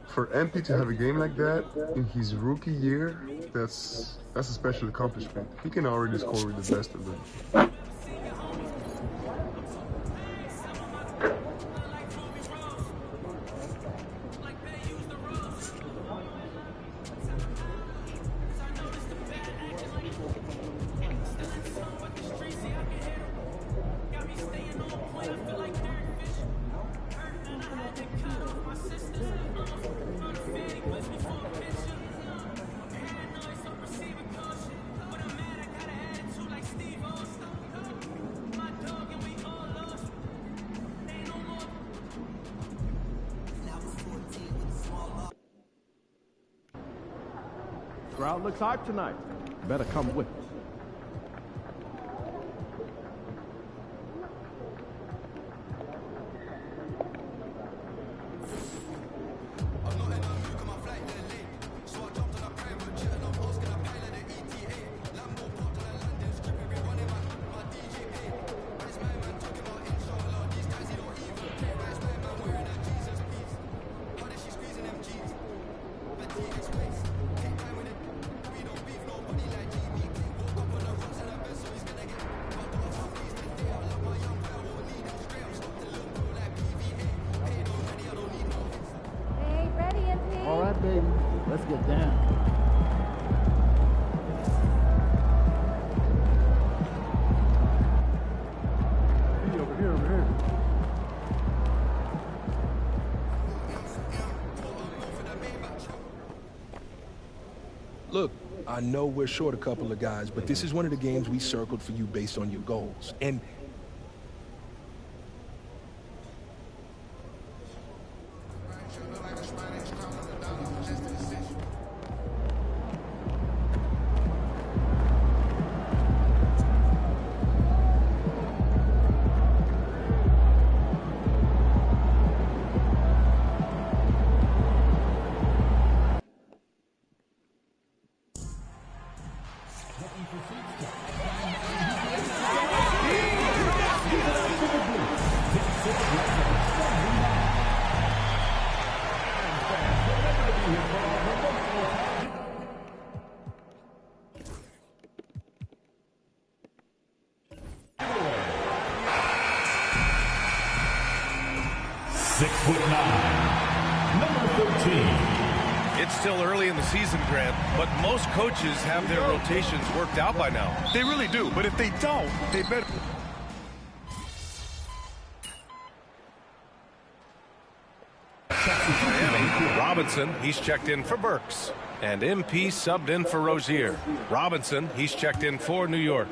For MP to have a game like that in his rookie year, that's a special accomplishment. He can already score with the best of them. Crowd looks hyped tonight. Better come with us. All right, baby, let's get down. Over here. Look, I know we're short a couple of guys, but this is one of the games we circled for you based on your goals. And It's still early in the season, Grant, but most coaches have their rotations worked out by now. They really do, but if they don't, they better... Miami, Robinson, he's checked in for Burks. And MP subbed in for Rozier. Robinson, he's checked in for New York.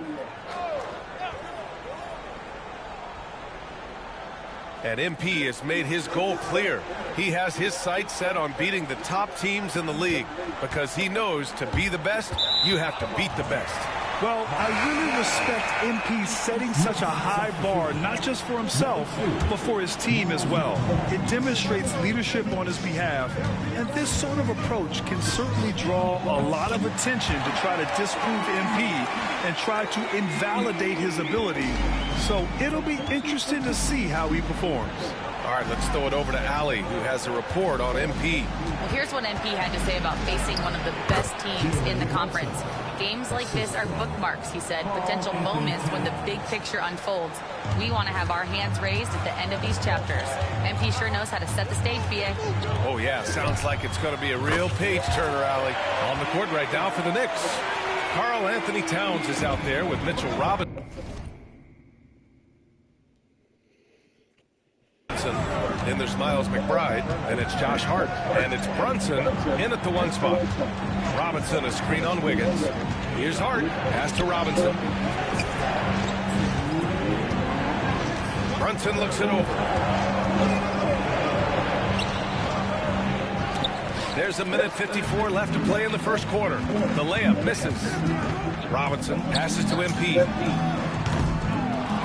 And MP has made his goal clear. He has his sights set on beating the top teams in the league because he knows to be the best, you have to beat the best. Well, I really respect MP setting such a high bar, not just for himself, but for his team as well. It demonstrates leadership on his behalf, and this sort of approach can certainly draw a lot of attention to try to disprove MP and try to invalidate his ability. So it'll be interesting to see how he performs. All right, let's throw it over to Allie, who has a report on MP. Well, here's what MP had to say about facing one of the best teams in the conference. Games like this are bookmarks, he said, potential moments when the big picture unfolds. We want to have our hands raised at the end of these chapters. MP sure knows how to set the stage, BA. Oh, yeah, sounds like it's going to be a real page-turner, Allie. On the court right now for the Knicks. Karl Anthony Towns is out there with Mitchell Robinson. Then there's Miles McBride, and it's Josh Hart, and it's Brunson in at the one spot. Robinson, a screen on Wiggins. Here's Hart, pass to Robinson. Brunson looks it over. There's a minute 54 left to play in the first quarter. The layup misses. Robinson passes to MP.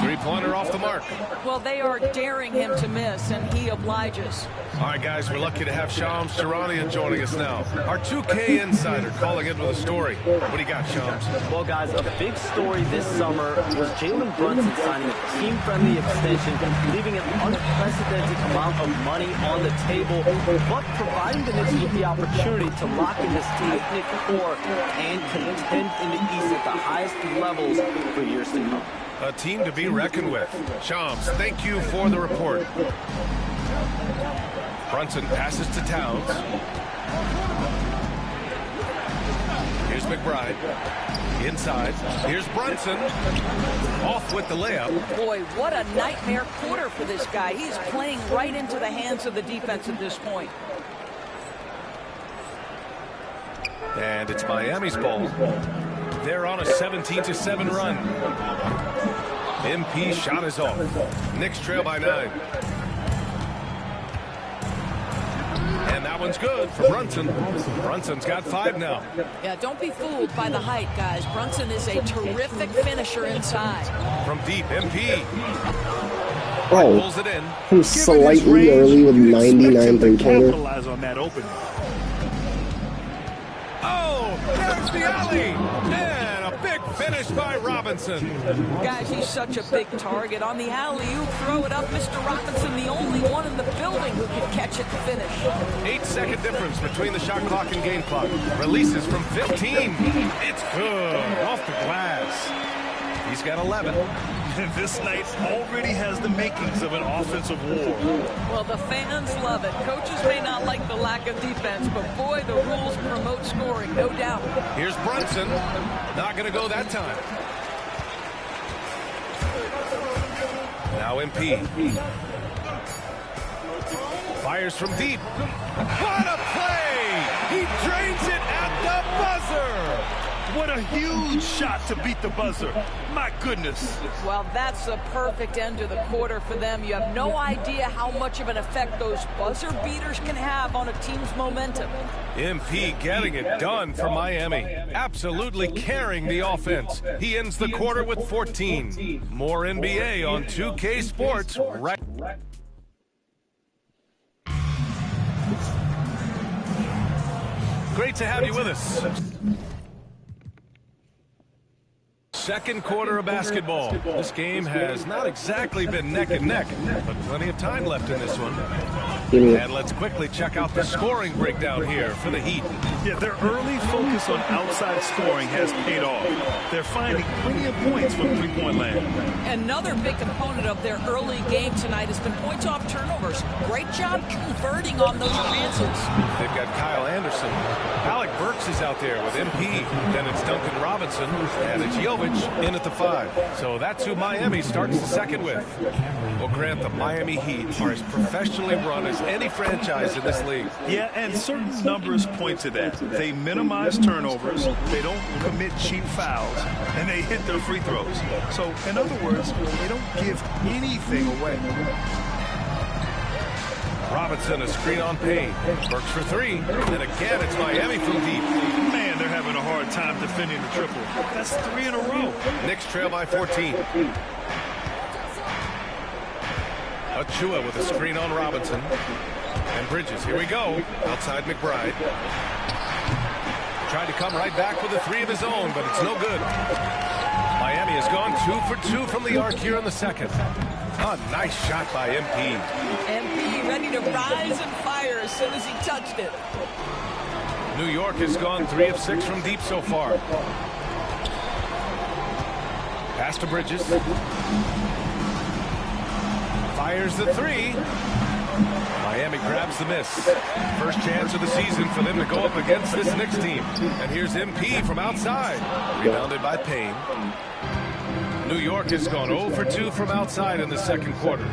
Three-pointer off the mark. Well, they are daring him to miss, and he obliges. All right, guys, we're lucky to have Shams Charania joining us now. Our 2K insider calling in with a story. What do you got, Shams? Well, guys, a big story this summer was Jalen Brunson signing a team-friendly extension, leaving an unprecedented amount of money on the table, but providing the Knicks with the opportunity to lock in this tight-knit core and contend in the East at the highest levels for years to come. A team to be reckoned with. Shams, thank you for the report. Brunson passes to Towns. Here's McBride. Inside. Here's Brunson. Off with the layup. Boy, what a nightmare quarter for this guy. He's playing right into the hands of the defense at this point. And it's Miami's ball. They're on a 17-7 run. MP shot is off. Knicks trail by 9. And that one's good for Brunson. Brunson's got 5 now. Yeah, don't be fooled by the height, guys. Brunson is a terrific finisher inside. From deep, MP. Oh, Pulls it in. I'm slightly early with 99 three-pointer. Capitalize on that opening. Oh, there's the alley. And a big finish by Robinson. Guys, he's such a big target. On the alley-oop, throw it up. Mr. Robinson, the only one in the building who can catch it to finish. 8-second difference between the shot clock and game clock. Releases from 15. It's good. Off the glass. He's got 11. And this night already has the makings of an offensive war. Well, the fans love it. Coaches may not like the lack of defense, but boy, the rules promote scoring, no doubt. Here's Brunson. Not going to go that time. Now MP. Fires from deep. What a play! He drains it at the buzzer! What a huge shot to beat the buzzer. My goodness. Well, that's a perfect end to the quarter for them. You have no idea how much of an effect those buzzer beaters can have on a team's momentum. MP getting it done for Miami. Absolutely carrying the offense. He ends the quarter with 14. More NBA on 2K Sports right. Great to have you with us. Second quarter of basketball. This game has not exactly been neck and neck, but plenty of time left in this one. And let's quickly check out the scoring breakdown here for the Heat. Yeah, their early focus on outside scoring has paid off. They're finding plenty of points from three-point land. Another big component of their early game tonight has been points off turnovers. Great job converting on those chances. They've got Kyle Anderson. Alec Burks is out there with MP. Then it's Duncan Robinson. And it's Jovic in at the 5. So that's who Miami starts the second with. Well, Grant, the Miami Heat are as professionally run as any franchise in this league. Yeah, and certain numbers point to that. They minimize turnovers, they don't commit cheap fouls, and they hit their free throws. So, in other words, they don't give anything away. Robinson, a screen on Payne. Burks for 3. And again, it's Miami from deep. Man, they're having a hard time defending the triple. That's 3 in a row. Knicks trail by 14. Achua with a screen on Robinson. And Bridges, here we go. Outside McBride. Tried to come right back with a 3 of his own, but it's no good. Miami has gone 2 for 2 from the arc here in the second. A nice shot by MP. MP ready to rise and fire as soon as he touched it. New York has gone 3 of 6 from deep so far. Pass to Bridges. Fires the 3. Miami grabs the miss. First chance of the season for them to go up against this Knicks team. And here's MP from outside. Rebounded by Payne. New York has gone 0 for 2 from outside in the second quarter.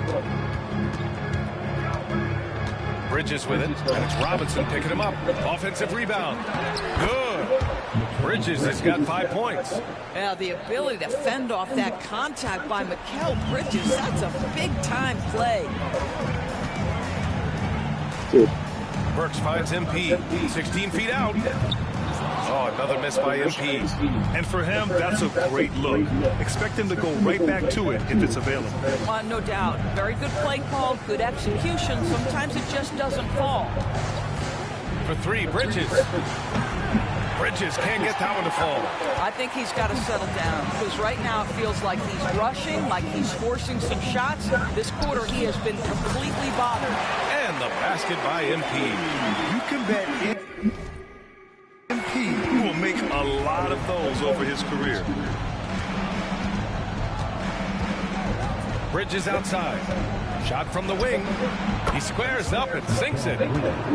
Bridges with it, and it's Robinson picking him up. Offensive rebound. Good. Bridges has got 5 points. Yeah, the ability to fend off that contact by Mikal Bridges, that's a big-time play. Burks finds MP, 16 feet out. Oh, another miss by MP. And for him, that's a great look. Expect him to go right back to it if it's available. No doubt. Very good play call, good execution. Sometimes it just doesn't fall. For three, Bridges. Bridges can't get that one to fall. I think he's got to settle down because right now it feels like he's rushing, like he's forcing some shots. This quarter he has been completely bothered. And the basket by MP. You can bet MP will make a lot of those over his career. Bridges outside. Shot from the wing. He squares up and sinks it.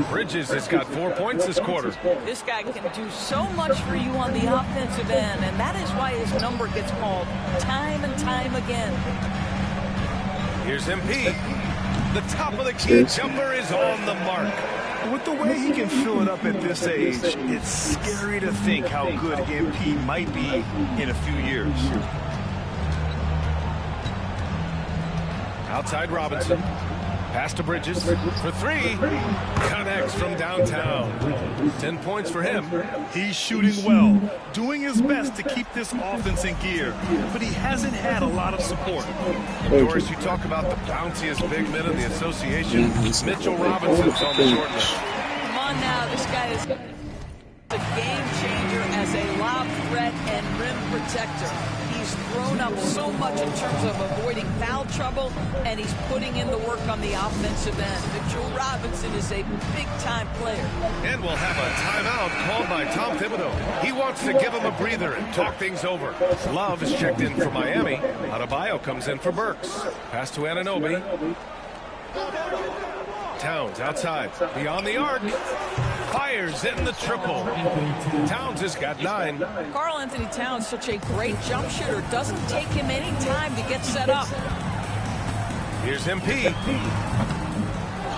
Bridges has got 4 points this quarter. This guy can do so much for you on the offensive end, and that is why his number gets called time and time again. Here's MP. The top of the key jumper is on the mark. With the way he can fill it up at this age, it's scary to think how good MP might be in a few years. Outside Robinson. Pass to Bridges for three. Connects from downtown. 10 points for him. He's shooting well, doing his best to keep this offense in gear, but he hasn't had a lot of support. Doris, you talk about the bounciest big men in the association. Mitchell Robinson's on the short list. Come on now, this guy is a game changer as a lob threat and rim protector. He's grown up so much in terms of avoiding foul trouble, and he's putting in the work on the offensive end. Mitchell Robinson is a big-time player. And we'll have a timeout called by Tom Thibodeau. He wants to give him a breather and talk things over. Love is checked in for Miami. Adebayo comes in for Burks. Pass to Anunoby. Towns outside. Beyond the arc. Fires in the triple. Towns has got 9. Karl Anthony Towns, such a great jump shooter. Doesn't take him any time to get set up. Here's MP.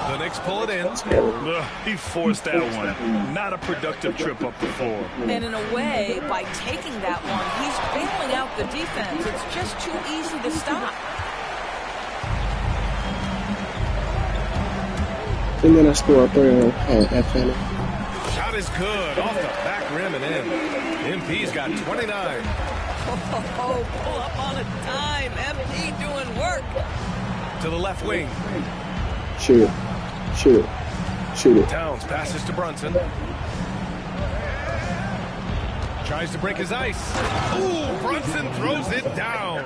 The Knicks pull it in. He forced that one. Not a productive trip up the floor. And in a way, by taking that one, he's bailing out the defense. It's just too easy to stop. And then I score a three at Atlanta. Shot is good. Off the back rim and in. MP's got 29. Oh, pull up on a dime. MP doing work. To the left wing. Shoot it. Shoot it. Shoot it. Towns passes to Brunson. Tries to break his ice. Ooh, Brunson throws it down.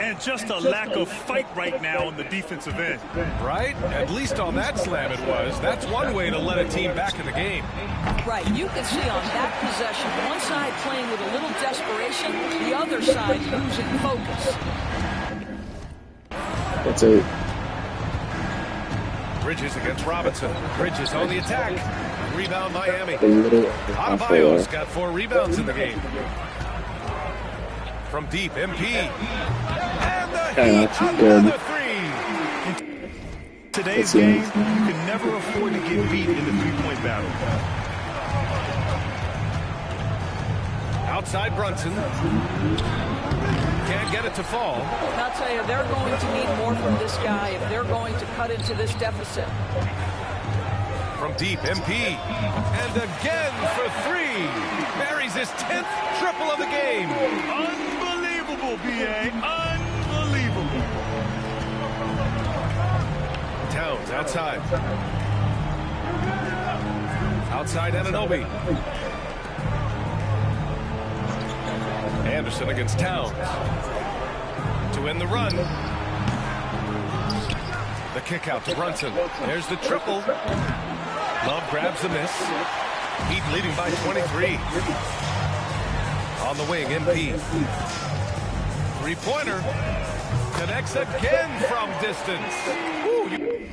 And just a lack of fight right now on the defensive end. Right? At least on that slam it was. That's one way to let a team back in the game. Right. You can see on that possession, one side playing with a little desperation, the other side losing focus. That's it. Bridges against Robinson. Bridges on the attack. Rebound Miami. Adebayo's got 4 rebounds in the game. From deep, MP. And the Heat, another 3. In today's game, you can never afford to get beat in the three-point battle. Outside Brunson. Can't get it to fall. I'll tell you, they're going to need more from this guy if they're going to cut into this deficit. From deep, MP. And again for 3. Buries his 10th triple of the game. Unbelievable, B.A. Unbelievable. Towns outside. Outside Anunoby. Anderson against Towns. To end the run. The kick out to Brunson. There's the triple. Love grabs the miss. Heat leading by 23. On the wing, MP. Three-pointer. Connects again from distance. Ooh, you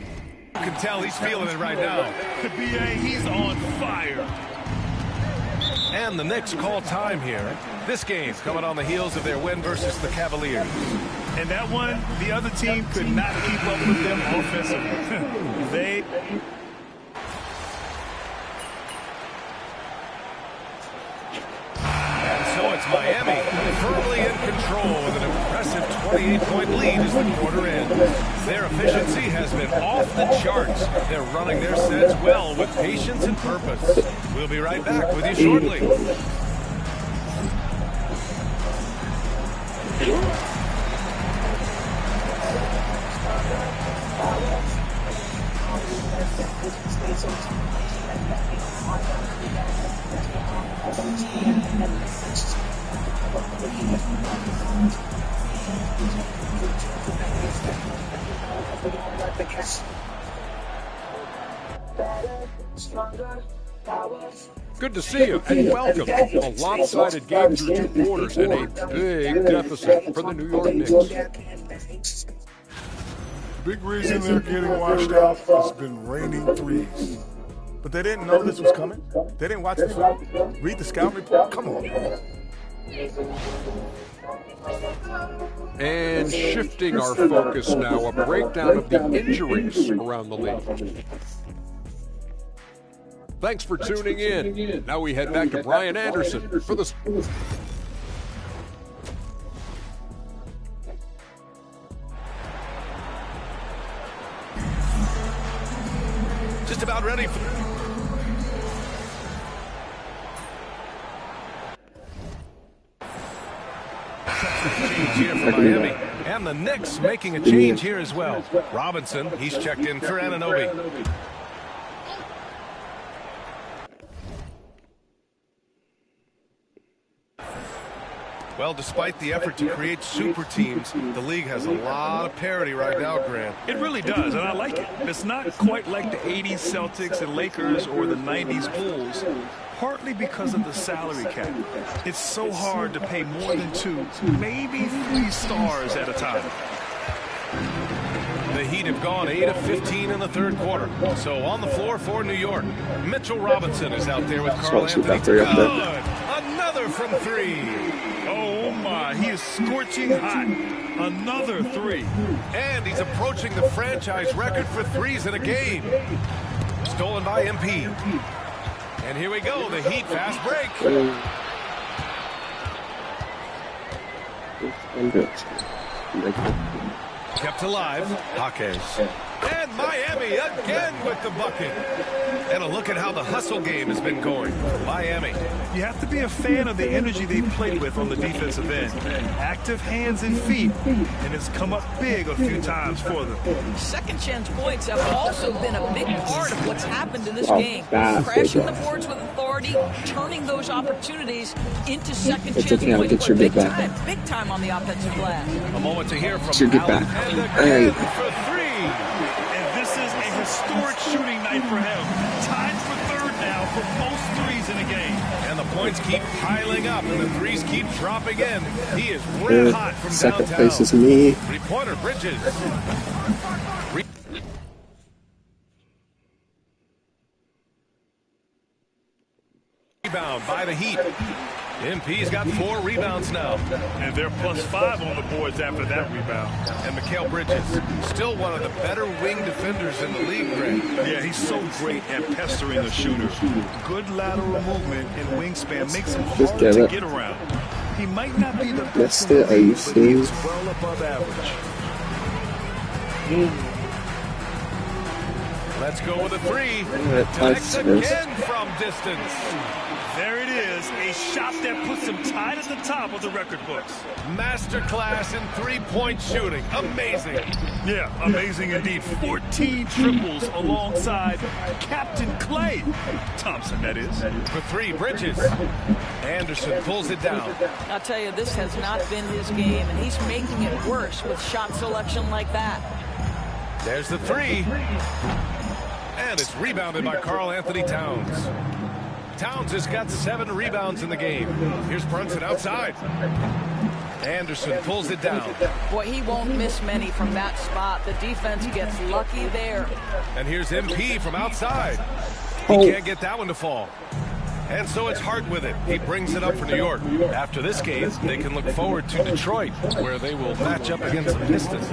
can tell he's feeling it right now. B.A., he's on fire. And the Knicks call time here. This game's coming on the heels of their win versus the Cavaliers. And that one, the other team could not keep up with them offensively. And so it's Miami firmly in control with an impressive 28-point lead as the quarter ends. Their efficiency has been off the charts. They're running their sets well with patience and purpose. We'll be right back with you shortly. Good to see you, and welcome. A lopsided game through 2 quarters and a big deficit for the New York Knicks. Big reason they're getting washed out has been raining threes. But they didn't know this was coming? They didn't watch the film? Read the scout report? Come on. And shifting our focus now, a breakdown of the injuries around the league. Thanks for tuning in. Now we head back to Brian Anderson for the... Just about ready for... change here for Miami. And the Knicks making a change here as well. Robinson, he's checked in for Anunoby. Well, despite the effort to create super teams, the league has a lot of parity right now, Grant. It really does, and I like it. It's not quite like the 80s Celtics and Lakers or the 90s Bulls, partly because of the salary cap. It's so hard to pay more than 2, maybe 3 stars at a time. The Heat have gone 8 of 15 in the third quarter. So on the floor for New York, Mitchell Robinson is out there with Karl Anthony. Good. Another from 3. Oh my, he is scorching hot. Another 3. And he's approaching the franchise record for threes in a game. Stolen by MP. And here we go, the Heat fast break. Kept alive, Jaquez. And Miami again with the bucket. And a look at how the hustle game has been going. Miami. You have to be a fan of the energy they played with on the defensive end. Active hands and feet, and it's come up big a few times for them. Second chance points have also been a big part of what's happened in this game. Crashing the boards with authority, turning those opportunities into second chance points. Big time on the offensive glass. A moment to hear from Allen for 3. And this is a historic shooting night for him. Tied for 3rd now for most threes in a game. And the points keep piling up, and the threes keep dropping in. He is red hot from second downtown. place is me. 3-pointer, Bridges. Rebound by the Heat. MP's got 4 rebounds now. And they're +5 on the boards after that rebound. And Mikal Bridges, still one of the better wing defenders in the league, Greg. Yeah, he's so great at pestering the shooter. Good lateral movement and wingspan makes him hard to get around. He might not be the best in the league, but he's well above average. Let's go with a 3. Connects again from distance. There it is, a shot that puts him tied at the top of the record books. Masterclass in 3-point shooting. Amazing. Yeah, amazing indeed. 14 triples alongside Captain Klay Thompson, that is. For 3, Bridges. Anderson pulls it down. I'll tell you, this has not been his game, and he's making it worse with shot selection like that. There's the 3. And it's rebounded by Karl Anthony Towns. Towns has got 7 rebounds in the game. Here's Brunson outside. Anderson pulls it down. Boy, he won't miss many from that spot. The defense gets lucky there. And here's MP from outside. He can't get that one to fall. And so it's Hart with it. He brings it up for New York. After this game, they can look forward to Detroit, where they will match up against the Pistons.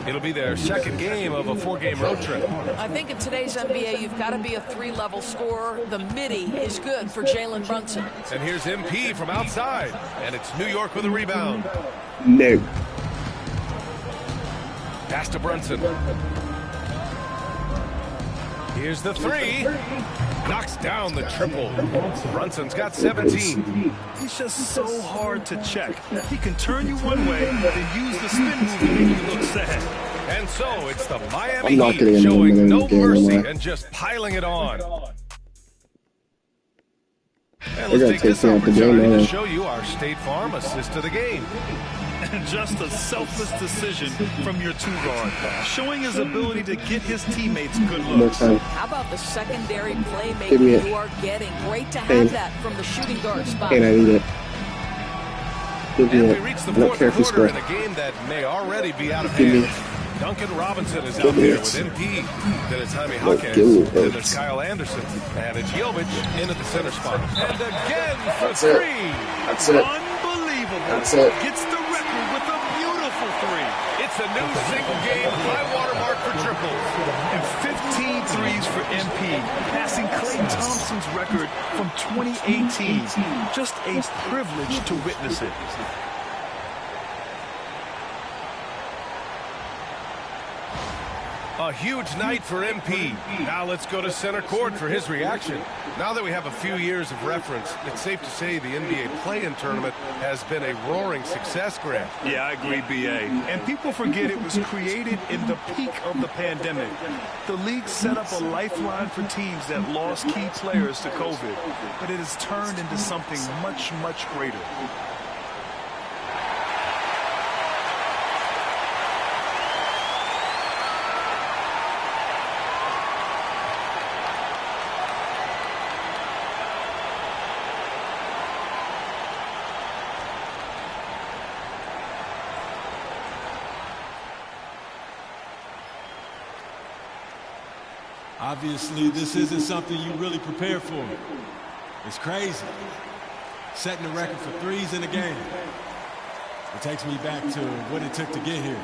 It'll be their second game of a 4-game road trip. I think in today's NBA, you've got to be a 3-level scorer. The midi is good for Jalen Brunson. And here's MP from outside. And it's New York with a rebound. No. Pass to Brunson. Here's the three. Knocks down the triple. Brunson's got 17. He's just so hard to check. He can turn you one way, then use the spin move to make you look sad. And so it's the Miami Heat showing no mercy and just piling it on. And let's take this opportunity to show you our State Farm assist to the game. And just a selfless decision from your 2-guard, showing his ability to get his teammates good looks. How about the secondary playmaking you are getting? Great to have that from the shooting guard spot. And I need it. And we reach the fourth quarter in a game that may already be out of hand. Duncan Robinson is out there with MP. Then it's Jaime Jaquez. Then there's Kyle Anderson. And it's Jovic into the center spot. And again for three. That's it. Unbelievable. That's it. Gets the record with a beautiful three. It's a new single-game high-water mark for triples. And 15 threes for MP, passing Klay Thompson's record from 2018. Just a privilege to witness it. A huge night for MP. Now let's go to center court for his reaction. Now that we have a few years of reference, it's safe to say the NBA play-in tournament has been a roaring success, Grant. Yeah, I agree, B.A. And people forget it was created in the peak of the pandemic. The league set up a lifeline for teams that lost key players to COVID, but it has turned into something much, much greater. Obviously, this isn't something you really prepare for. It's crazy. Setting the record for threes in a game. It takes me back to what it took to get here.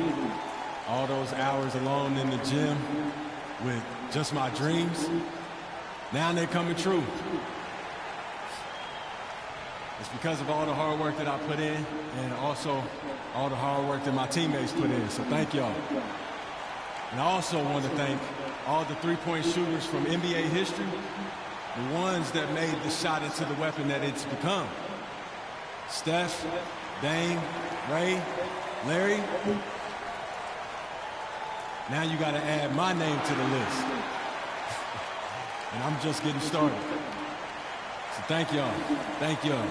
All those hours alone in the gym with just my dreams. Now they're coming true. It's because of all the hard work that I put in and also all the hard work that my teammates put in. So thank y'all. And I also want to thank all the three-point shooters from NBA history, the ones that made the shot into the weapon that it's become. Steph, Dame, Ray, Larry. Now you got to add my name to the list. And I'm just getting started. So thank y'all. Thank y'all.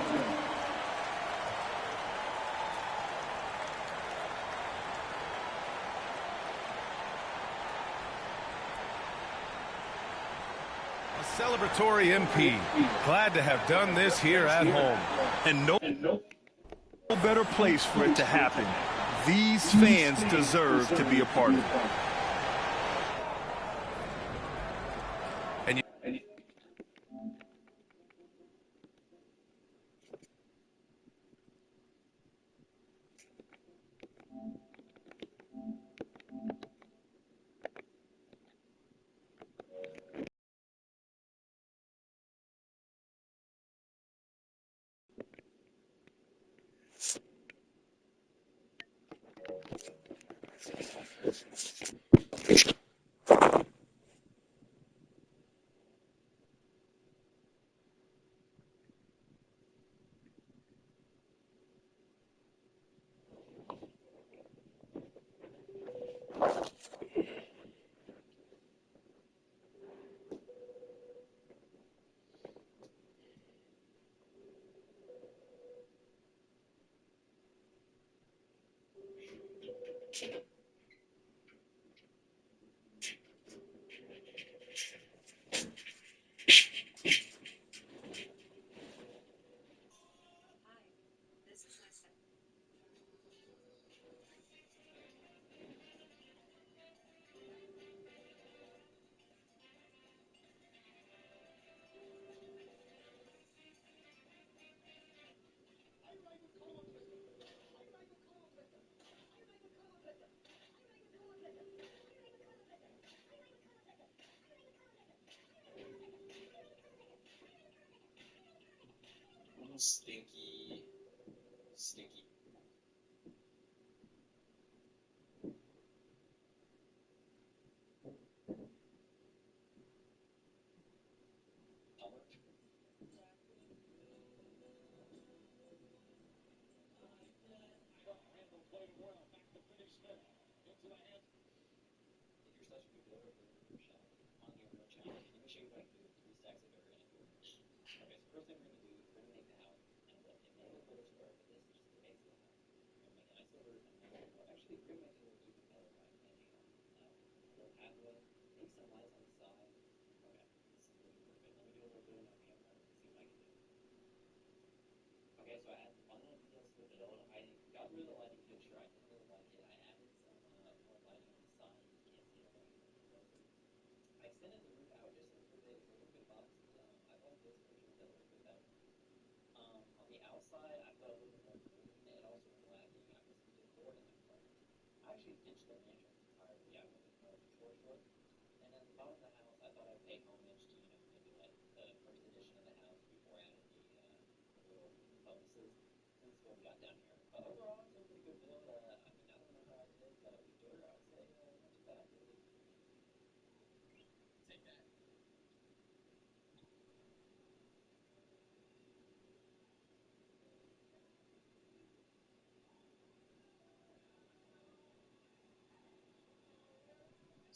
Celebratory MP. Glad to have done this here at home. And no better place for it to happen. These fans deserve to be a part of it. stinky.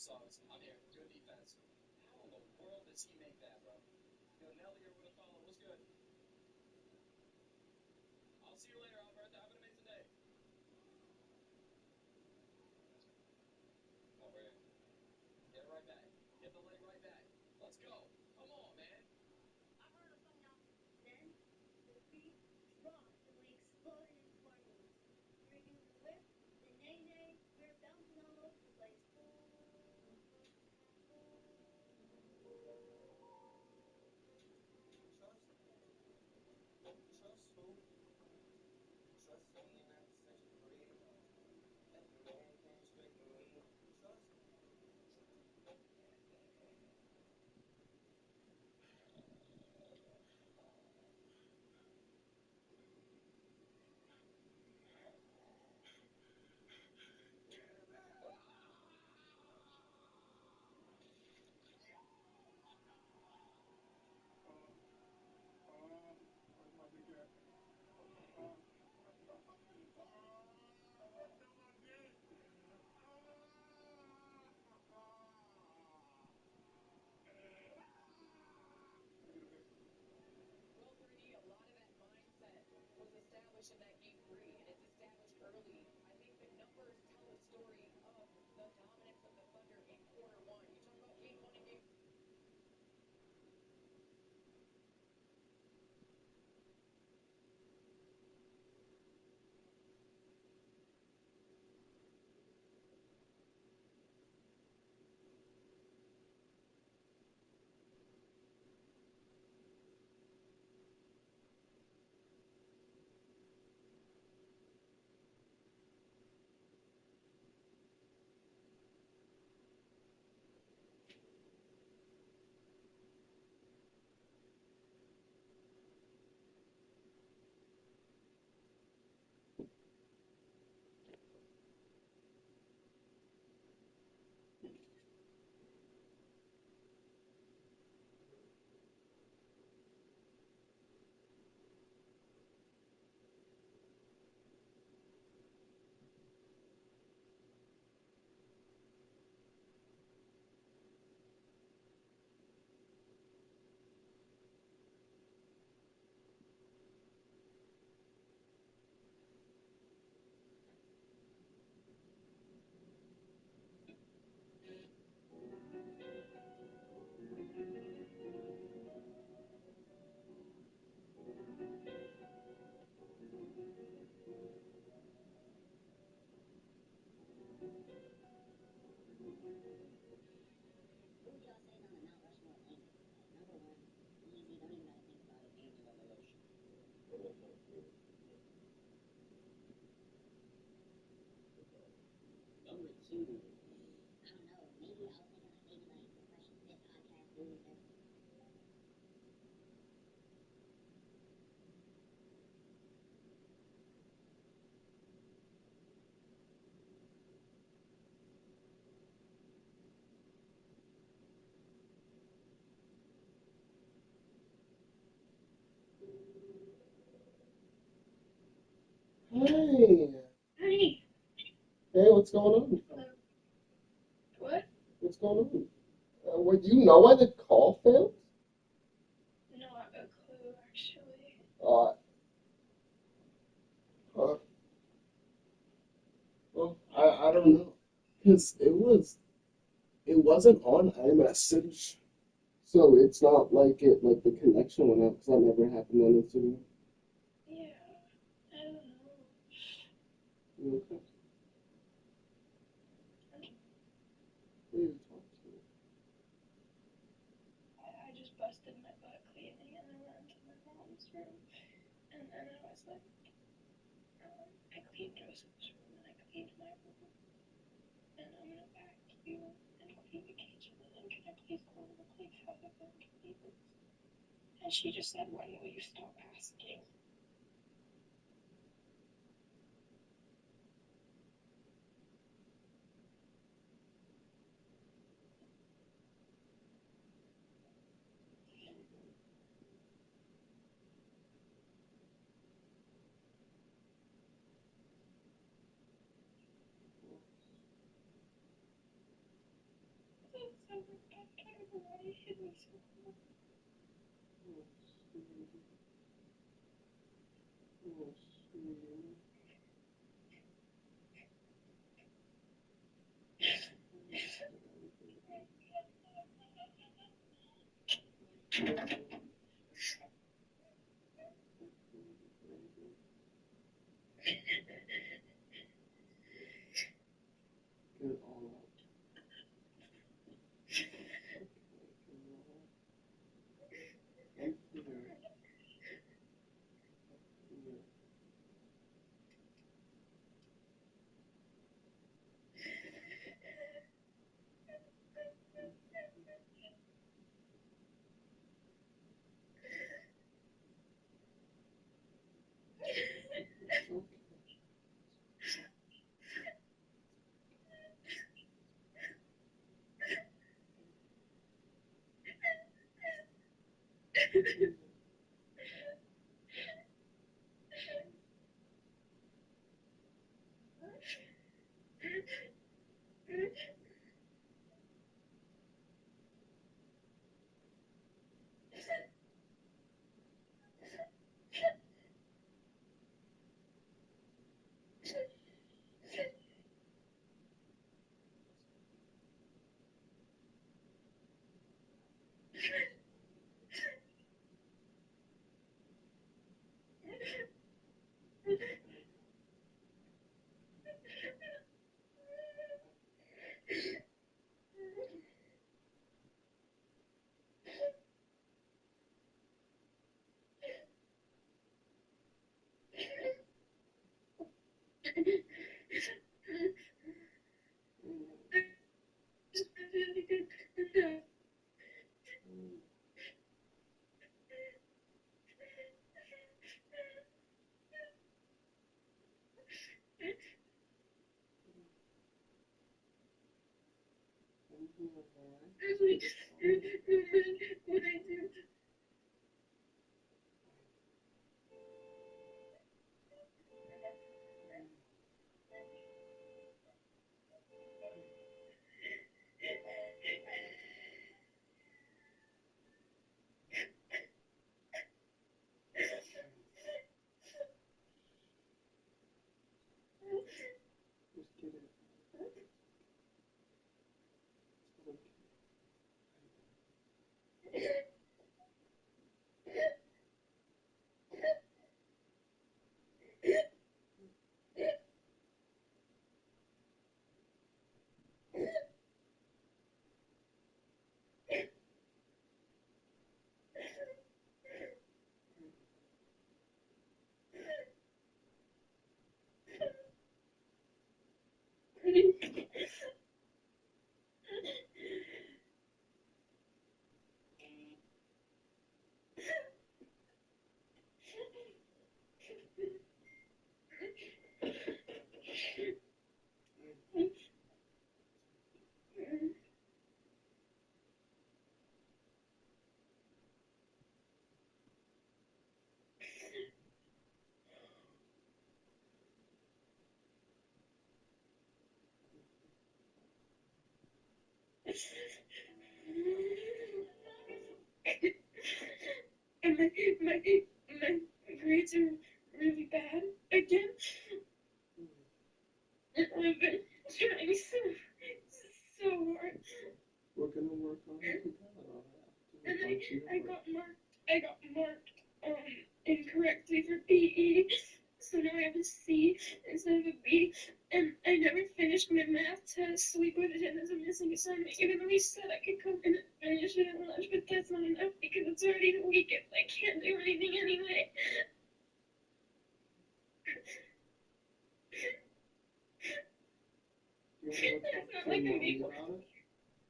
Sauce. I'm here. Good defense. How in the world does he make that, bro? Yo, Nelly or with a follow. What's good? I'll see you later, Alberta. Have an amazing day. Over here. Get it right back. Get the leg right back. Let's go. Come on, man. I heard of something else. Then the beat dropped and we exploded into our knees. We were doing the whip, the nay-nay. We were bouncing all over the place. Trust who? Trust me not to such a degree. That the man came straight from me. Trust me. Where's my big at? Well, 3D, a lot of that mindset was established in that game 3, and it's established early. I think the numbers tell the story of the dominance of the Thunder in quarter 1. You talk about game 1 and game Who would y'all say is on the Mount Rushmore of Angels? Number one, easy, don't even gotta think about it, Angel of the Ocean. Number two, I don't know, maybe I was thinking like maybe like the Fresh Fit podcast dude. Hey. Hey. Hey, what's going on? What? What's going on? What, you know why the call failed? Not a clue, actually. Huh. Well, I don't know. Because it wasn't on iMessage. So it's not like the connection went out, because that never happened on Instagram. Yeah, I don't know. You okay? Who are you talking to? I just busted my butt cleaning and then went into my mom's room. And then I was like, I cleaned Joseph's room and I cleaned my room. And I'm gonna vacuum and clean the kitchen. And then can I please go to the place how the phone can leave it? And she just said, when will you stop asking? That's so rude. I don't know why you hit me so hard. What I do? And my grades are really bad again. And I've been trying so hard. We're gonna work on it together. And I got marked incorrectly for PE. So now I have a C instead of a B. And I never finished my math test, so we put it in as a missing assignment, even though we said I could come in and finish it at lunch, but that's not enough because it's already the weekend. I can't do anything anyway. It's not like I'm able,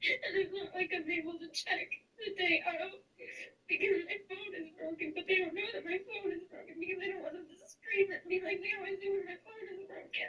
and it's not like I'm able to check the day out because my phone is broken, but they don't know that my phone is broken because they don't want them to scream at me like they always do when my phone is broken.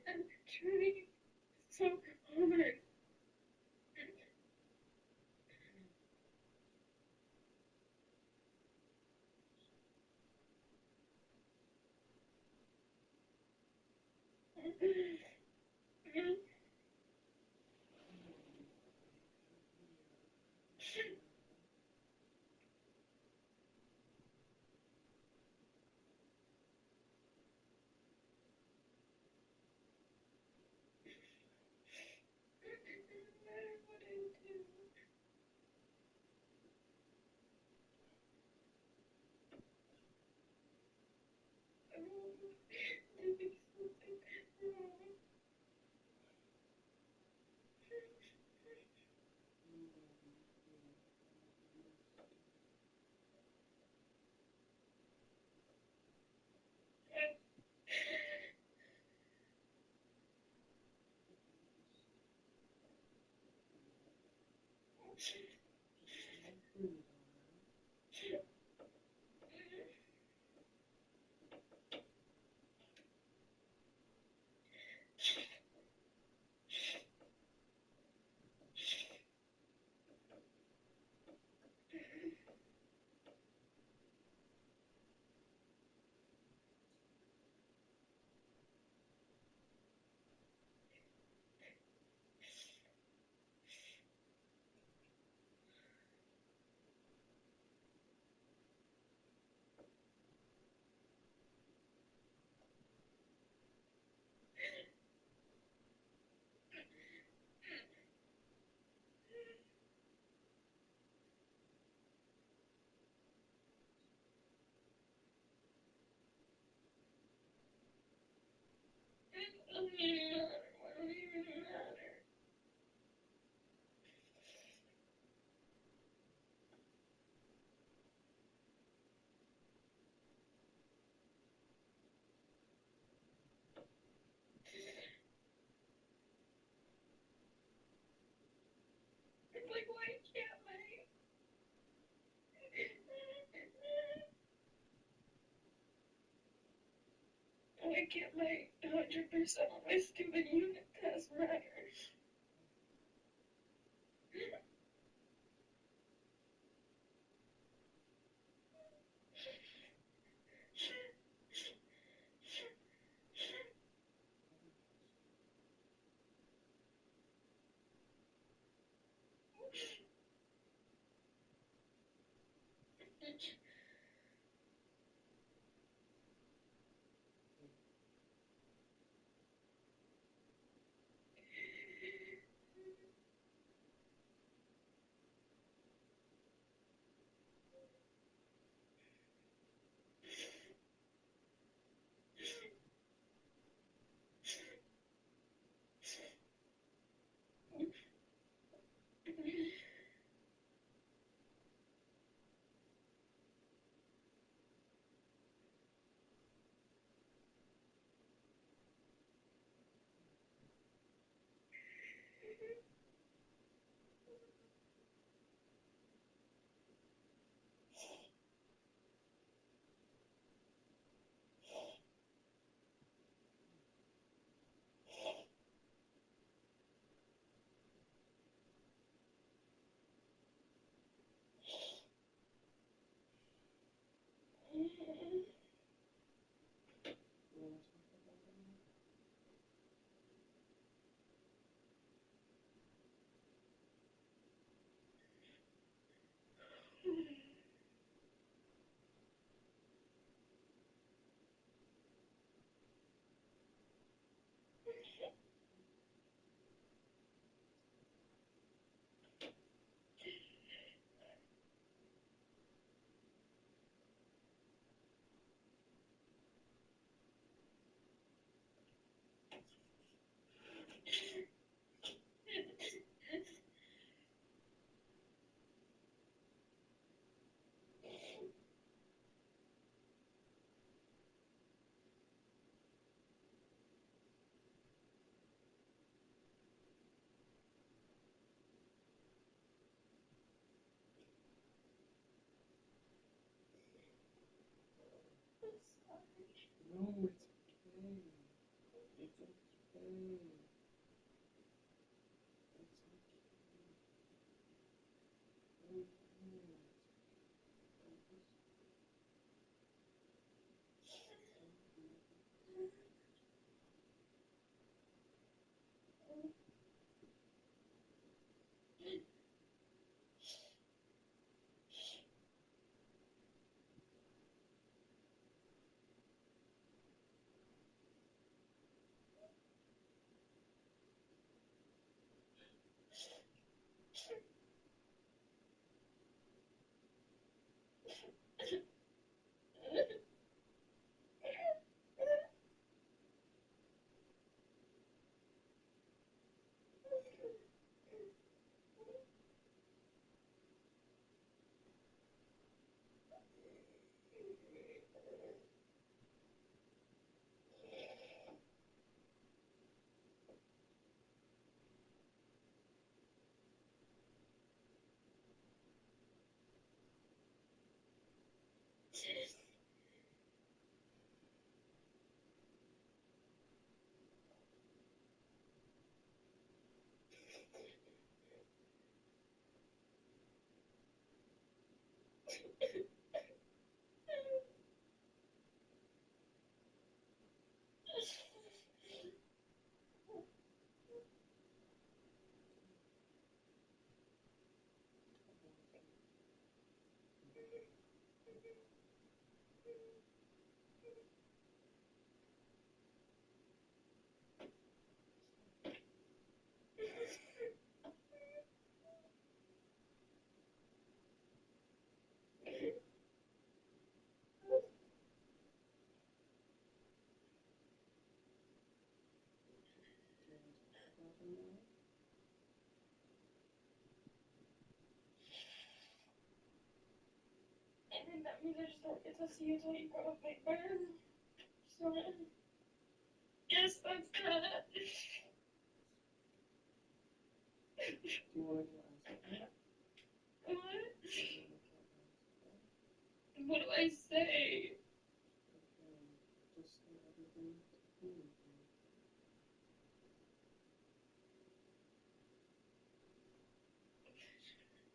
I'm trying so hard. It's like, why can't why can't my 100% on my stupid unit test matter? No, it's okay. It's okay. It's okay. And then that means I just don't get to see you till you go to Big Bear. So, yes, that's that. Do you want to go ask her? What? What do I say? Just say everything to me.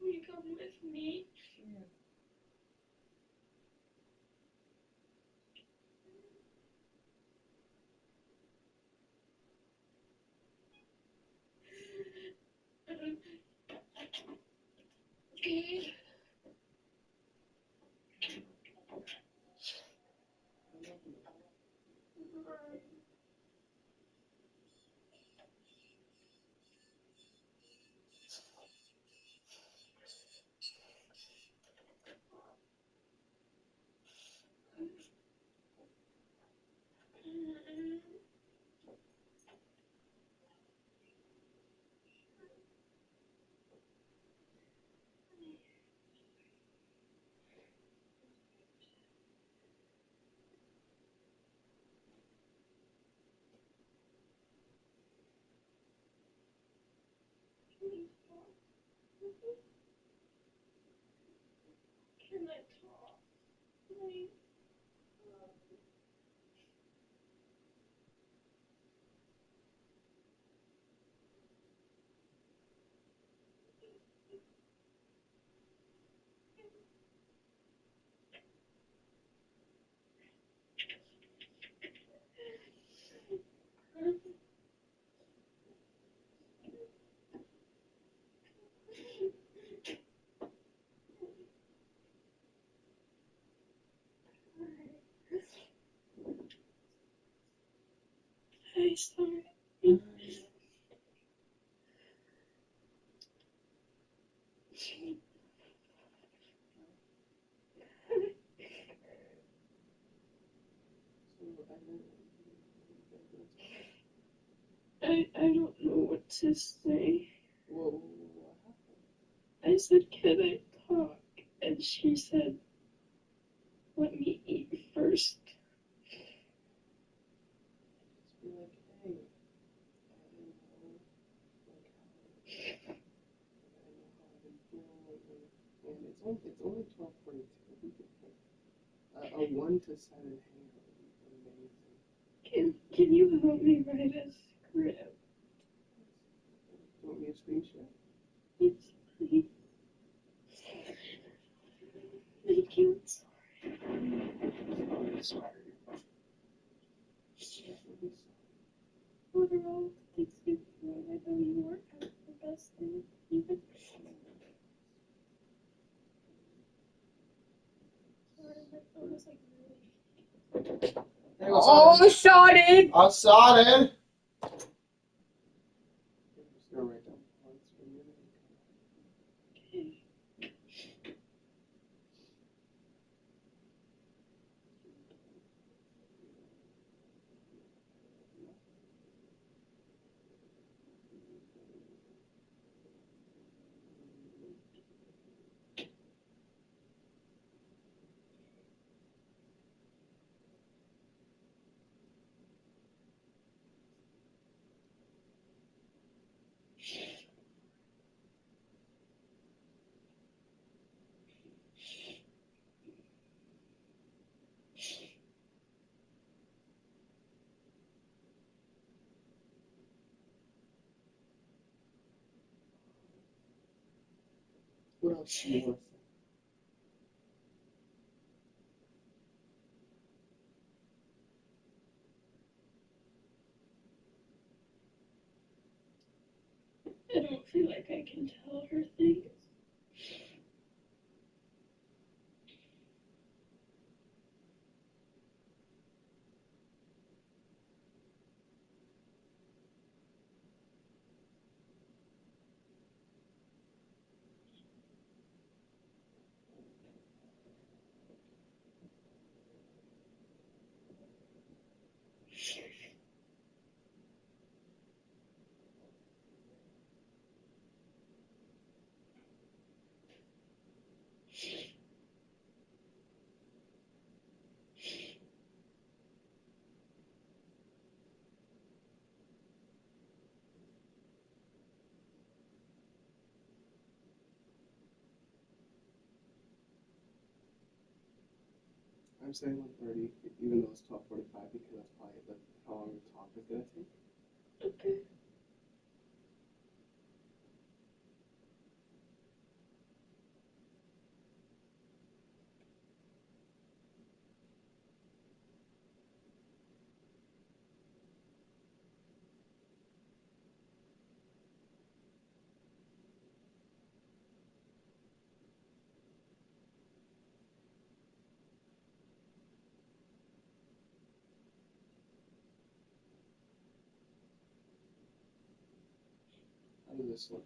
Will you come with me? Yeah. Can I talk? Please? I'm sorry. I don't know what to say. Well, I said, can I talk? And she said, let me eat first. just be like, hey, I know, like, how, I know how I've been feeling lately, and it's only 12:42. We could pick a 1 to 7 hangout would be amazing. Can you help me write a script? You want me to screenshot? Yes, please. Thank you. Sorry. What are all the things you've done? I know you weren't having the best day, even. Sorry, my phone is like really. Hey, oh, shot it! I saw it! I'm just gonna write down points for you. Okay. What else do you want to say? I don't feel like I can tell her things. I'm saying 1:30, even though it's 12:45, because that's probably how long your talk is gonna take. Okay. this one.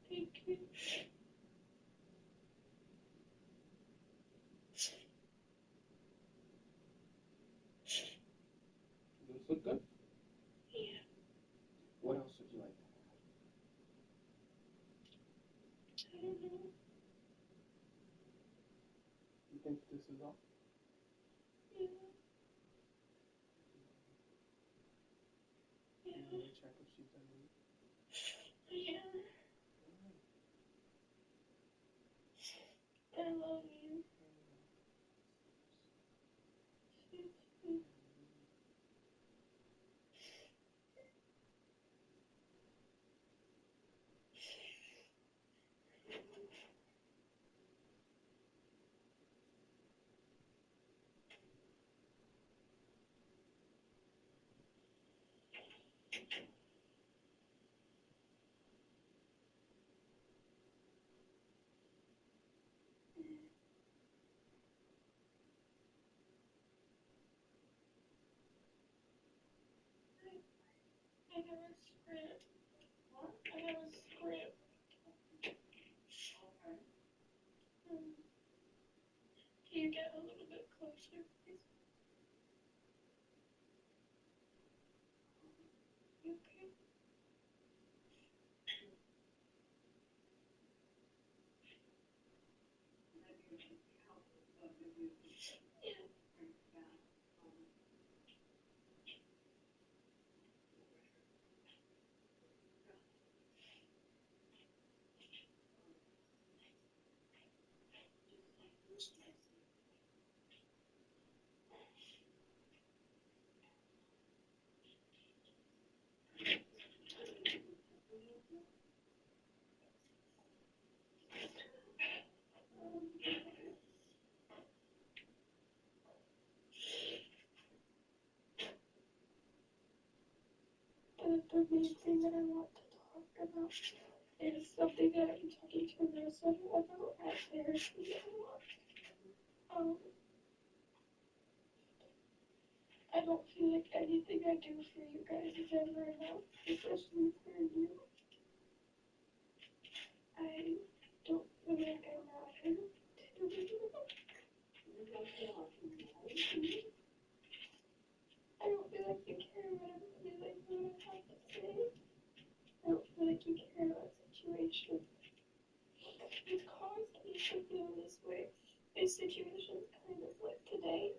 Thank you. Those look good. Yeah. What else would you like to add? I don't know. You think this is all? Yeah. You Yeah. want to check if she's done it? Yeah. I love you. I have a script. What? I have a script. Okay. Can you get a little bit closer, please? You okay? Yeah. The main thing that I want to talk about is something that I've been talking to Minnesota about at therapy a lot. I don't feel like anything I do for you guys is ever enough, especially for you. I don't feel like I matter to you. I don't feel like you care about really like what I have to say. I don't feel like you care about situations. It's caused me to feel this way. This situation is kind of like today.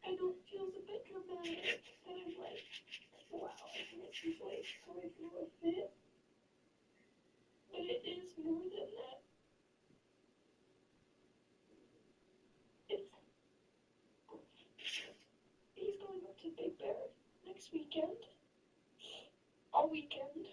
I know it feels a bit dramatic, but I'm like, wow, I can't be like going through a fit. But it is more than that. It's he's going up to Big Bear next weekend. All weekend.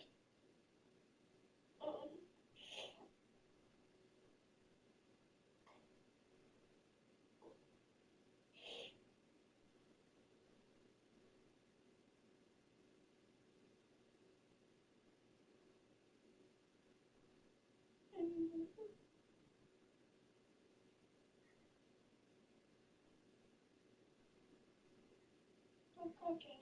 I'll get it.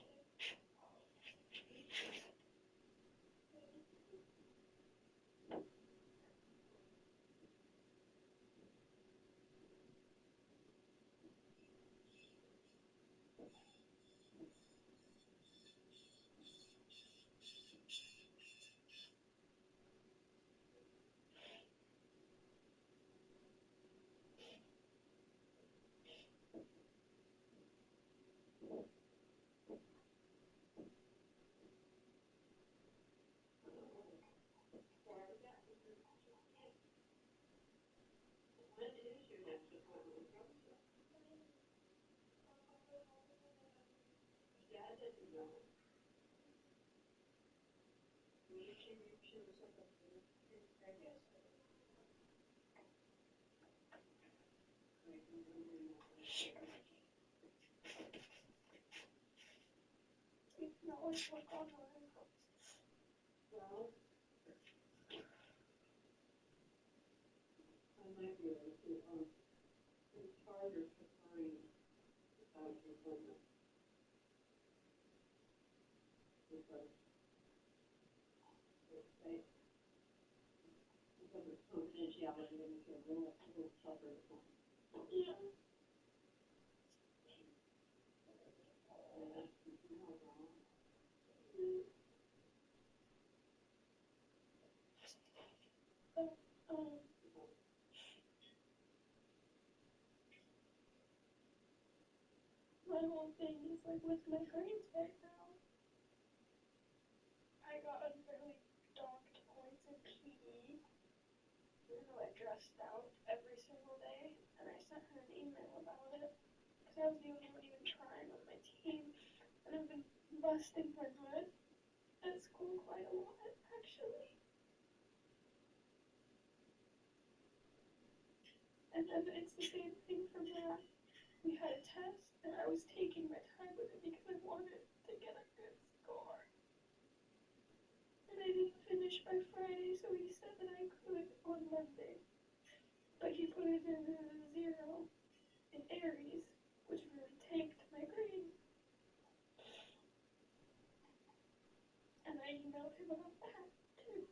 You can always work on it. Well, I might be able to, it's harder to find employment. Because Yeah. Um, my whole thing is like with my grades right now. I got unfairly docked points in PE, even though I dressed out every single day, and I sent her an email about it, because I was the only one even trying on my team, and I've been busting my butt at school quite a lot, actually. And then it's the same thing for math. We had a test, and I was taking my time with it because I wanted to get a good score. And I didn't finish by Friday, so he said that I could on Monday. But he put it in a 0 in Aries, which really tanked my grade. And I emailed him about that, too.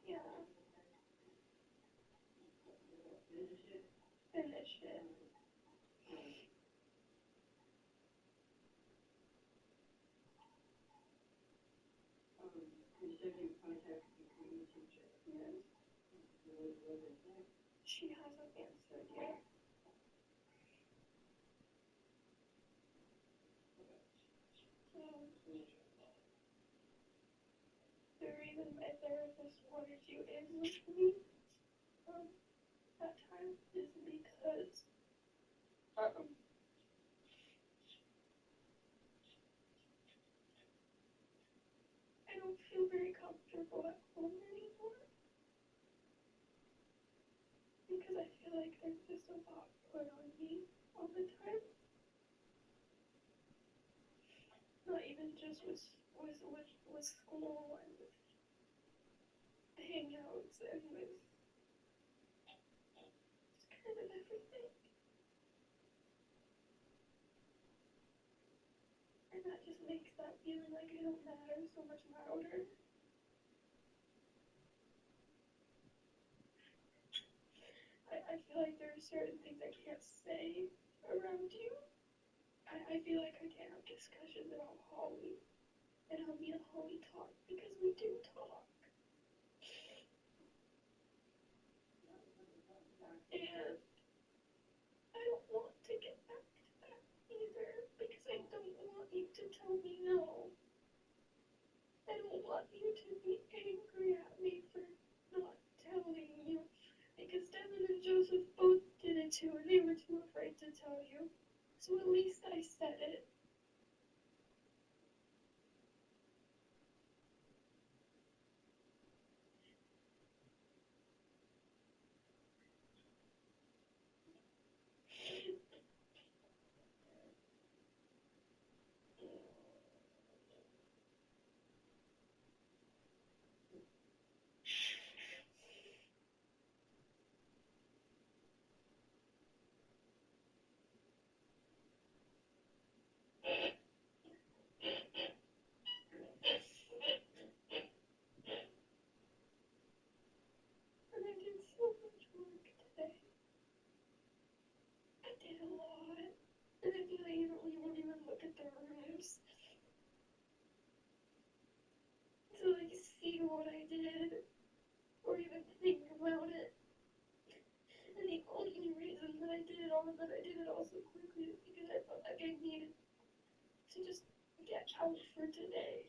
Yeah. Finish it. She hasn't answered yet. The reason my therapist wanted you in with me that time is because I don't feel very comfortable at home anymore. Because I feel like there's just a lot put on me all the time. Not even just with school and with hangouts and with just kind of everything. And that just makes that feeling like I don't matter so much louder. I feel like there are certain things I can't say around you. I feel like I can't have discussions about Holly and how me and Holly talk because we do talk. And I don't want to get back to that either because I don't want you to tell me no. I don't want you to be angry at me for not telling you because Devin and Joseph both did it too and they were too afraid to tell you. So at least I said it. And I did so much work today. I did a lot. And I feel like you won't even look at the rooms to like see what I did or even think about it. And the only reason that I did it all so quickly is because I felt like I needed to just get out for today.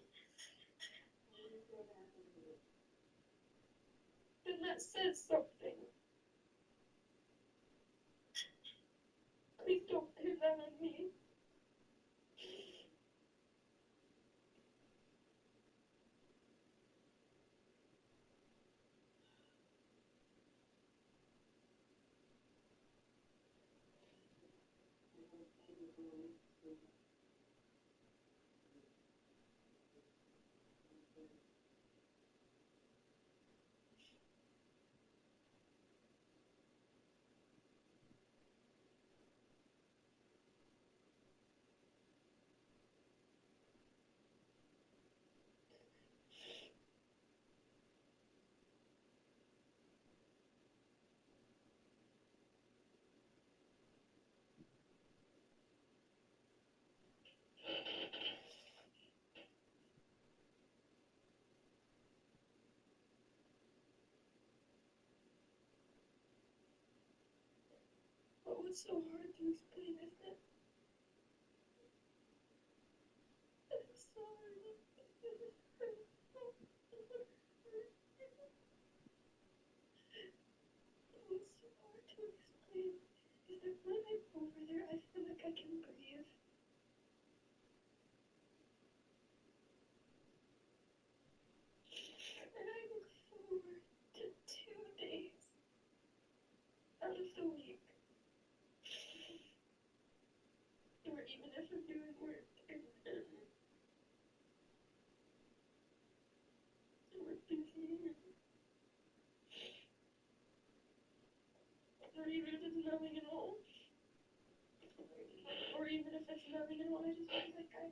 Then that says something. Please don't pin that on me. Oh, it's so hard to explain, isn't it? I'm sorry. Oh, it's so hard to explain. Is that when I'm over there, I feel like I can breathe. And I look forward to 2 days out of the week. Or even if I'm doing work and we're busy, or even if it's nothing at all. Or even if it's nothing at all, I just feel like I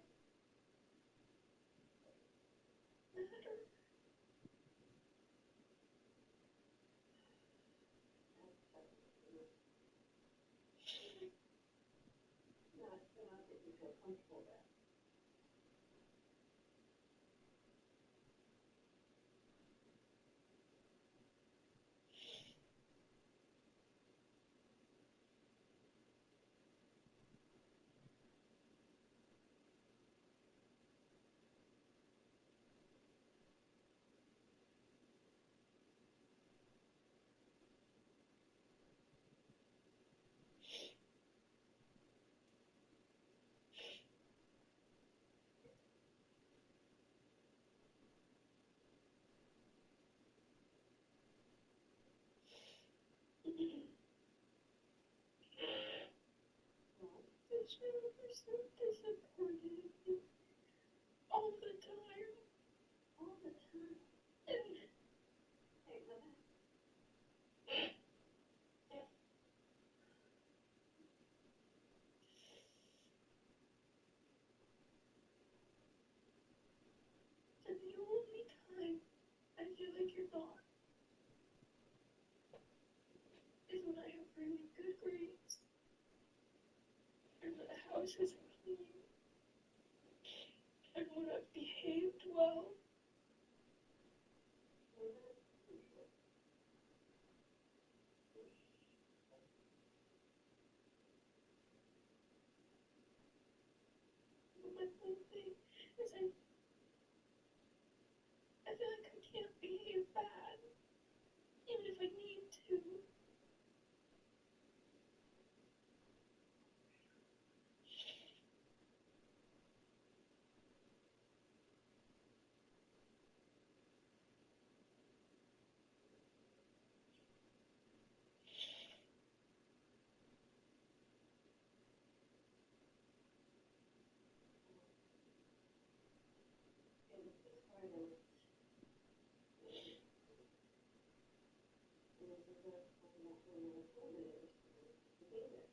matter. Not that you feel comfortable with. Fish are so disappointed in me all the time. All the time. And Hey, look. and the only time I feel like you're gone is when I have really good grades and the house is clean and when I've behaved well. But my whole thing is I feel like I can't behave bad, even if I need to. It's hard and this is a find out when you're home and everything to be there.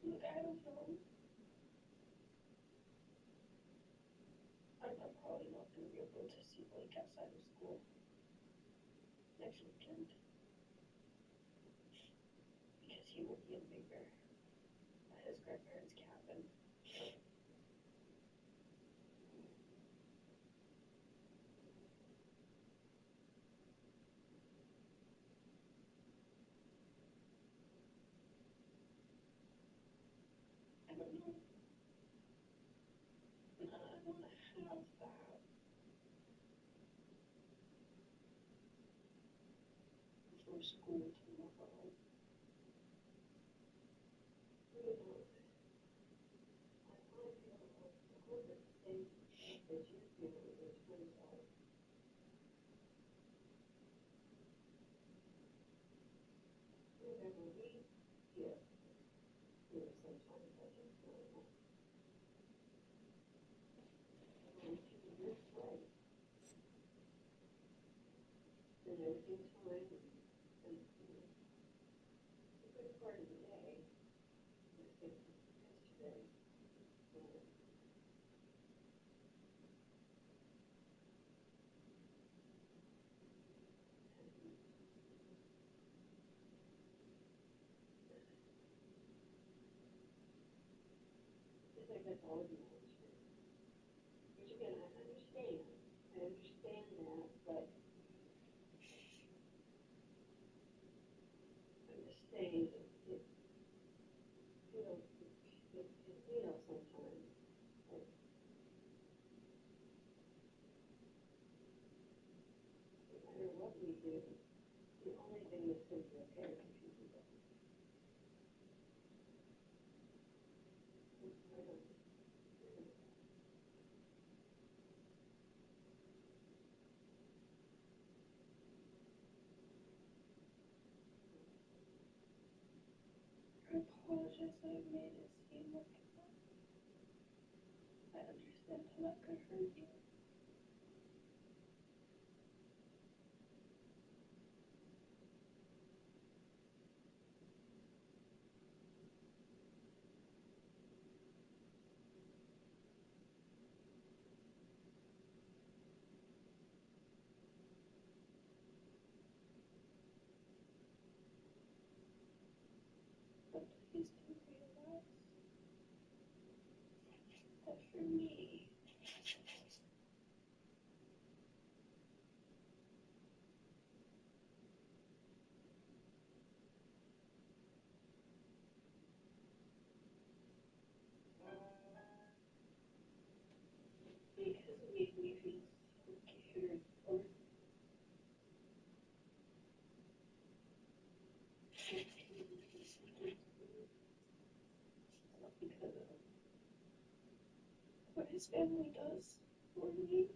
Look, I don't know. I'm probably not going to be able to see Blake outside of school next weekend because he will be in Bigger at his grandparents' cabin. I don't know. And I want to have that before school tomorrow. You know, I want to be able to hold it the same as you do in terms of whatever we parenting time and a good part of the day, let's say yesterday, it's like that's all you want. Which again, I understand that, but I'm just saying, it feels, it feels sometimes like no matter what we do, the only thing that's going to be okay are two people. I don't. I apologize that I made it seem like I understand how that could hurt you. But please do realize that for me, because it made me feel so cared for. Not because of what his family does for me.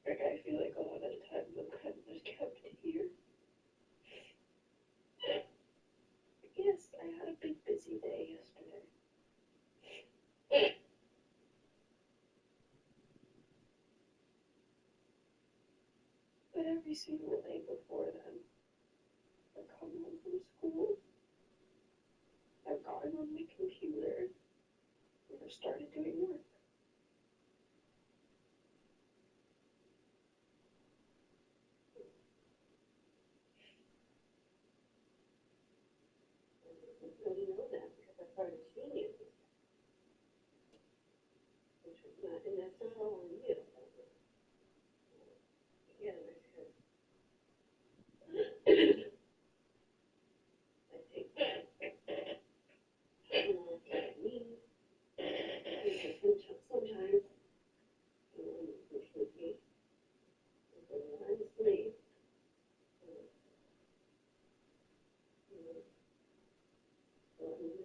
Like, I feel like a lot of the times I'm kind of just kept here. Yes, I had a big busy day yesterday. But every single day before then, I come home from school, I've gotten on my computer, and I've started doing work. I really know that because I started seeing it, which was not, and that's not all on you. Again, I think me, sometimes which would be when I'm asleep, so I mean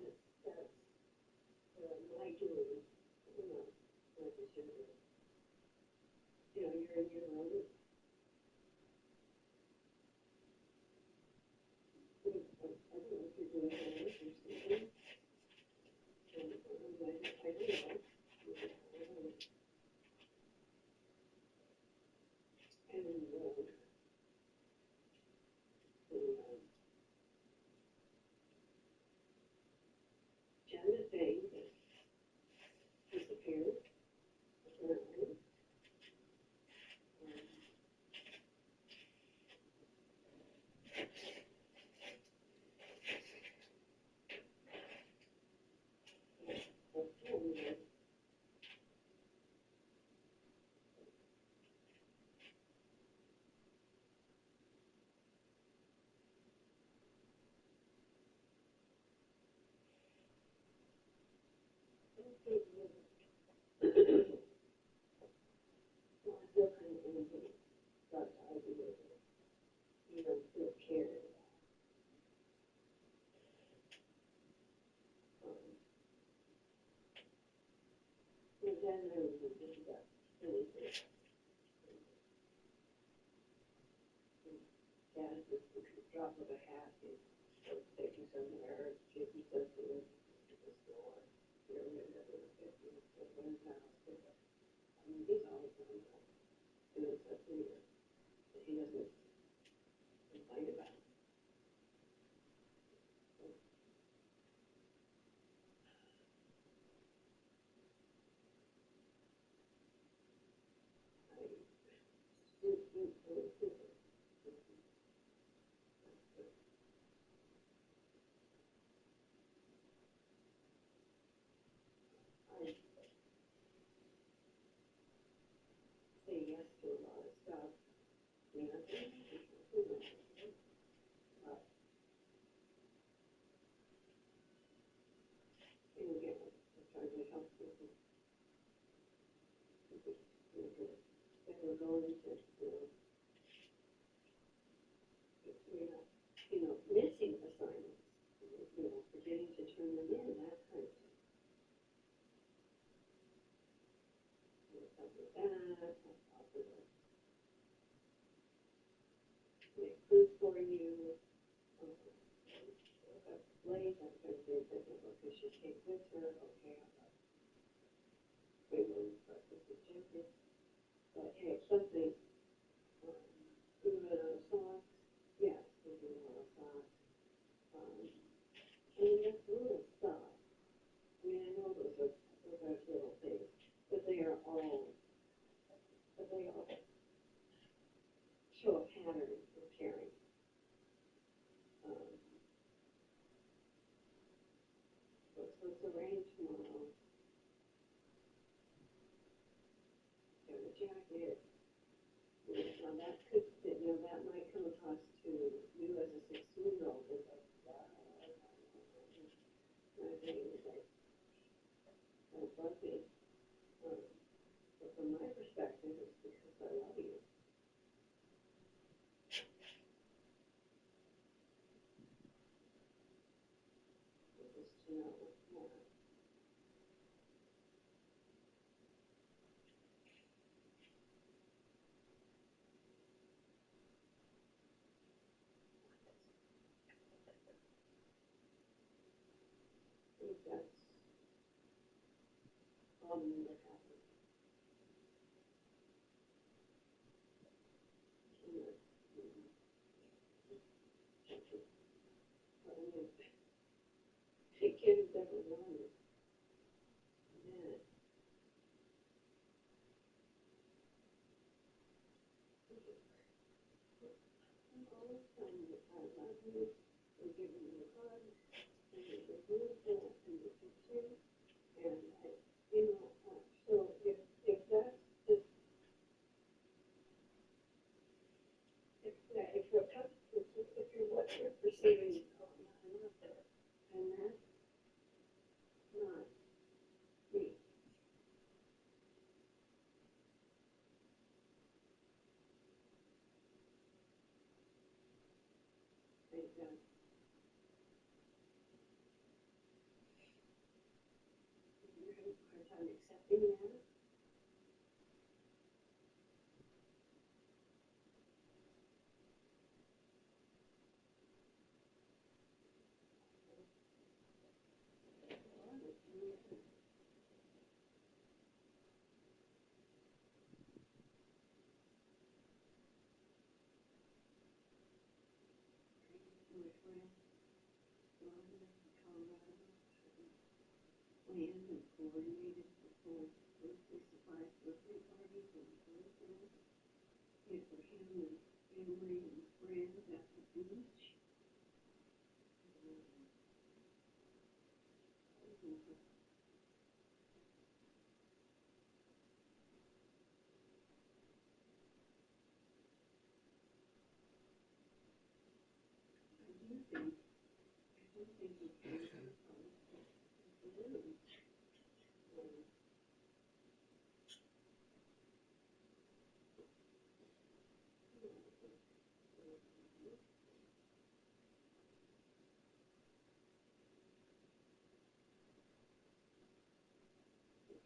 that's my doing, not just your, you're in your room. I don't know if you're doing homework or something. I don't know. I'm in the road. Janet Banks disappeared. Apparently.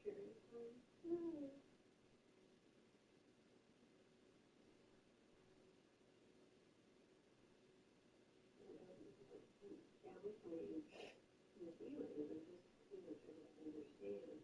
period time? No. Family playing your feelings and just, you know, trying to understand.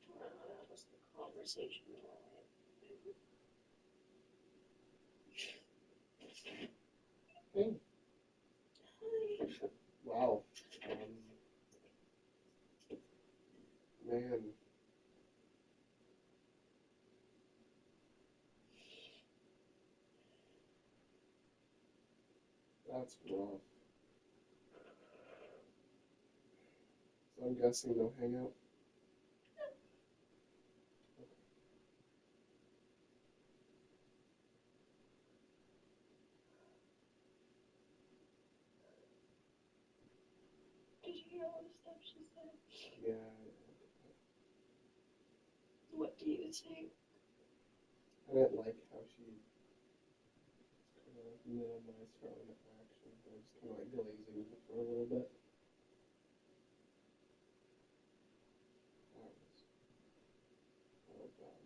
That was the conversation. Hey. Wow. Man. That's rough. So I'm guessing no hangout? Did you hear all the stuff she said? Yeah. What do you think? I didn't like how she kind of like minimized her own actions by just kind of like glazing for a little bit. That was bad.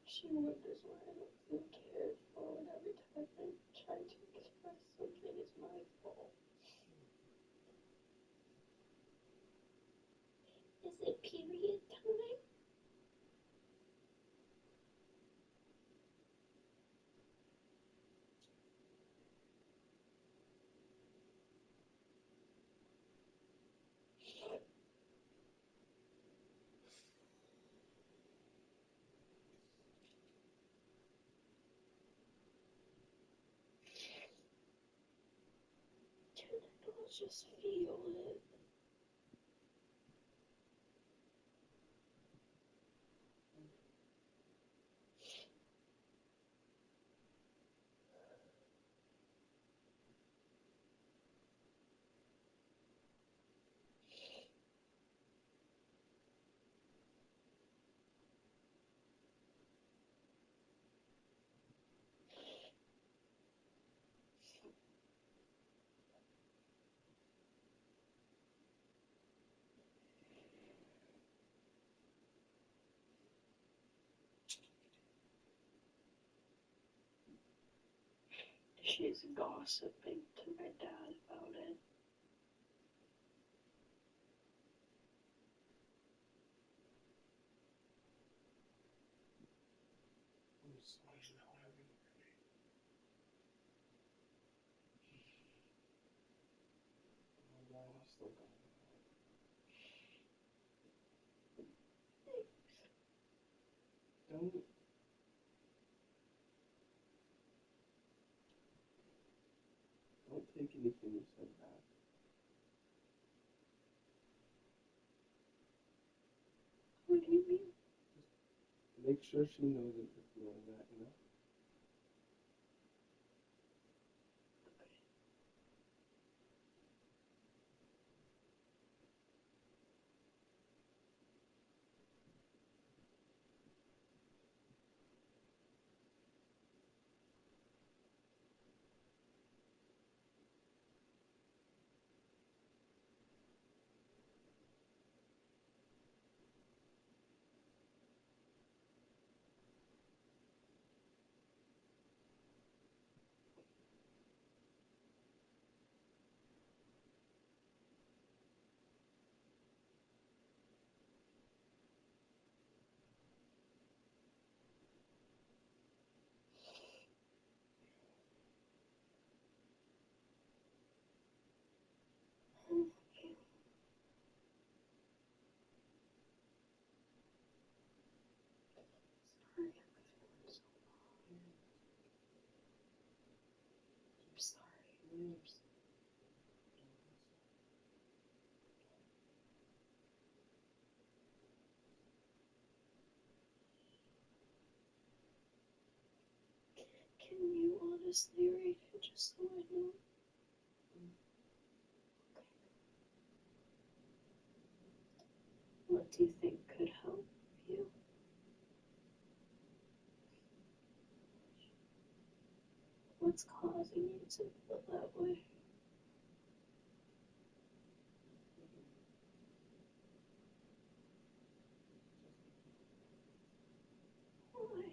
She wonders why I don't feel cared for, and every time I try to express something, it's my fault. Is it period time? Tentacles just feel it. She's gossiping to my dad about it. I'm sorry, Harvey. I'm glad I still got it. Don't take anything you said back. What do you mean? Make sure she knows that you're feeling that, you know? Williams. Can you honestly rate it just so I know? What do you think could help you? What's causing you to feel that way? Why?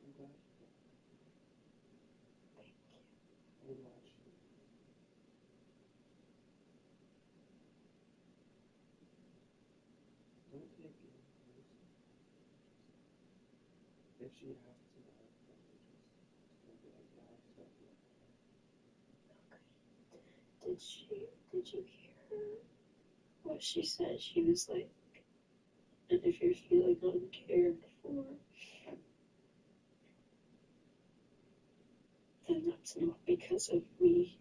I'm glad you did. Thank you. I'm glad you did. Don't take it personally. If she asks about it, then just don't be like, yeah, I expect you. Did you hear her? What she said? She was like, and if you're feeling uncared for, then that's not because of me.